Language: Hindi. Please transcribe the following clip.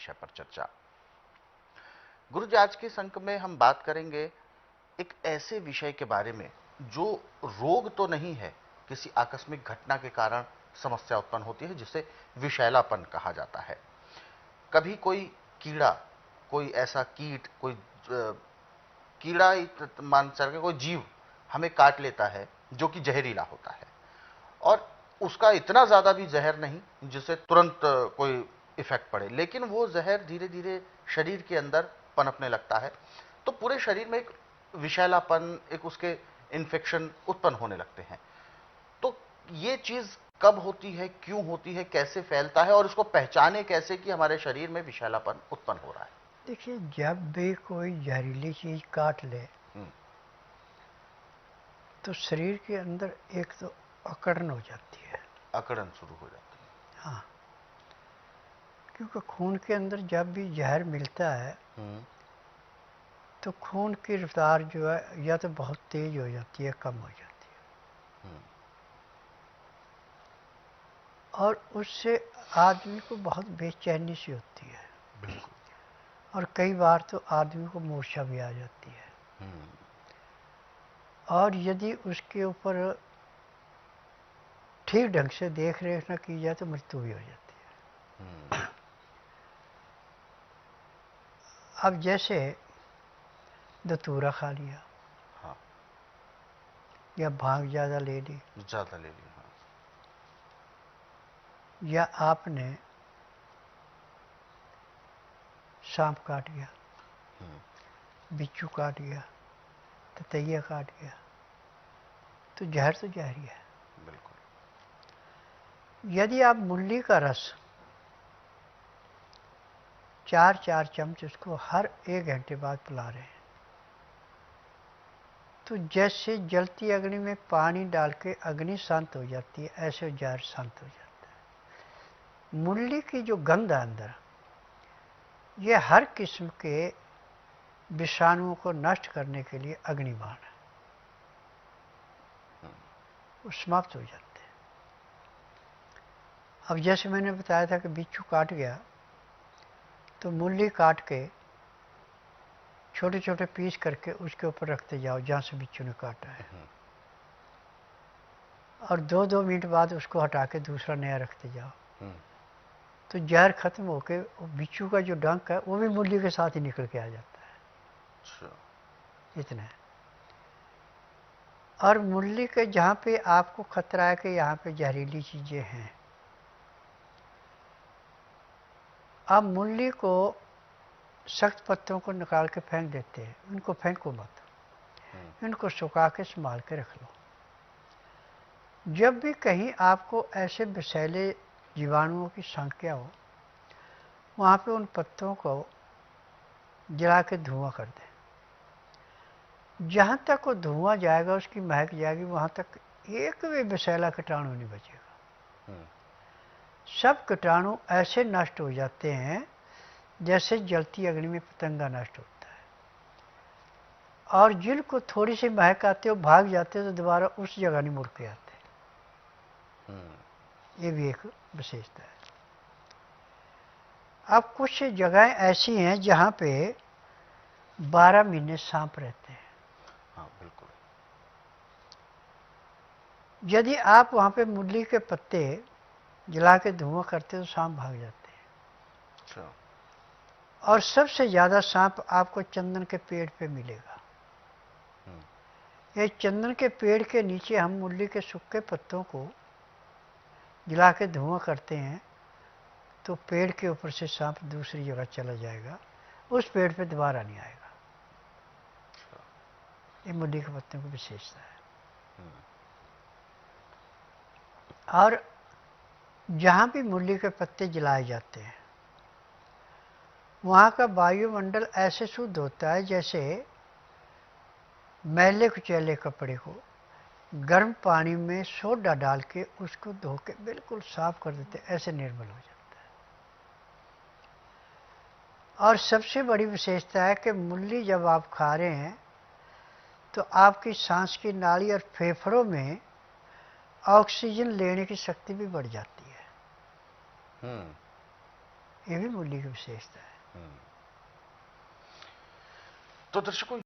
विषय पर चर्चा। गुरुजी, आज के इस अंक में हम बात करेंगे एक ऐसे विषय के बारे में जो रोग तो नहीं है, किसी आकस्मिक घटना के कारण समस्या उत्पन्न होती है, जिसे विषैलापन कहा जाता है। कभी कोई कीड़ा, कोई ऐसा कीट, कोई कीड़ा मान चल के कोई जीव हमें काट लेता है जो कि जहरीला होता है, और उसका इतना ज्यादा भी जहर नहीं जिससे तुरंत कोई इफेक्ट पड़े, लेकिन वो जहर धीरे धीरे शरीर के अंदर पनपने लगता है, तो पूरे शरीर में एक विषैलापन, एक उसके इन्फेक्शन उत्पन्न होने लगते हैं। तो ये चीज कब होती है, क्यों होती है, कैसे फैलता है, और इसको पहचाने कैसे कि हमारे शरीर में विषैलापन उत्पन्न हो रहा है? देखिए, जब भी कोई जहरीली चीज काट ले तो शरीर के अंदर एक तो अकड़न हो जाती है। अकड़न शुरू हो जाती है। हाँ, क्योंकि खून के अंदर जब भी जहर मिलता है तो खून की रफ्तार जो है या तो बहुत तेज हो जाती है, कम हो जाती है, और उससे आदमी को बहुत बेचैनी सी होती है, और कई बार तो आदमी को मूर्छा भी आ जाती है, और यदि उसके ऊपर ठीक ढंग से देख रेख न की जाए तो मृत्यु भी हो जाती है। अब जैसे धतूरा खा लिया, हाँ, या भांग ज़्यादा ले ली, ज्यादा ले ली, हाँ, या आपने सांप काट गया, बिच्छू काट गया, ततैया काट गया, तो जहर तो जहर ही है। बिल्कुल। यदि आप मूली का रस 4-4 चम्मच उसको हर 1 घंटे बाद पिला रहे हैं, तो जैसे जलती अग्नि में पानी डाल के अग्नि शांत हो जाती है, ऐसे जहर शांत हो जाता है। मूली की जो गंध है अंदर, ये हर किस्म के विषाणुओं को नष्ट करने के लिए अग्निबाण है, वो समाप्त हो जाते हैं। अब जैसे मैंने बताया था कि बिच्छू काट गया, तो मूली काट के छोटे छोटे पीस करके उसके ऊपर रखते जाओ जहाँ से बिच्छू ने काटा है, और 2-2 मिनट बाद उसको हटा के दूसरा नया रखते जाओ, तो जहर खत्म होके बिच्छू का जो डंक है वो भी मूली के साथ ही निकल के आ जाता है। अच्छा। इतना है। और मूली के जहाँ पे आपको खतरा है कि यहाँ पे जहरीली चीज़ें हैं, आप मूली को सख्त पत्तों को निकाल के फेंक देते हैं, उनको फेंको मत, इनको सुखा के संभाल के रख लो। जब भी कहीं आपको ऐसे विषैले जीवाणुओं की संख्या हो, वहाँ पे उन पत्तों को जला के धुआं कर दें। जहाँ तक वो धुआं जाएगा, उसकी महक जाएगी, वहाँ तक एक भी विषैला कीटाणु नहीं बचेगा। सब कीटाणु ऐसे नष्ट हो जाते हैं जैसे जलती अग्नि में पतंगा नष्ट होता है, और जिनको थोड़ी सी महक आती है वो भाग जाते हैं, तो दोबारा उस जगह नहीं मुड़ के आते। ये भी एक विशेषता है। अब कुछ जगहें ऐसी हैं जहाँ पे 12 महीने सांप रहते हैं। हाँ, बिल्कुल। यदि आप वहाँ पे मूली के पत्ते जला के धुआं करते तो सांप भाग जाते हैं। अच्छा। और सबसे ज़्यादा सांप आपको चंदन के पेड़ पे मिलेगा। ये चंदन के पेड़ के नीचे हम मूली के सूखे पत्तों को जला के धुआं करते हैं, तो पेड़ के ऊपर से सांप दूसरी जगह चला जाएगा, उस पेड़ पे दोबारा नहीं आएगा। ये मूली के पत्तों की विशेषता है। और जहाँ भी मूली के पत्ते जलाए जाते हैं, वहाँ का वायुमंडल ऐसे शुद्ध होता है जैसे मैले कुचैले कपड़े को गर्म पानी में सोडा डाल के उसको धो के बिल्कुल साफ कर देते, ऐसे निर्मल हो जाता है। और सबसे बड़ी विशेषता है कि मूली जब आप खा रहे हैं तो आपकी सांस की नाली और फेफड़ों में ऑक्सीजन लेने की शक्ति भी बढ़ जाती है। ये भी मूली की विशेषता है। तो दर्शकों,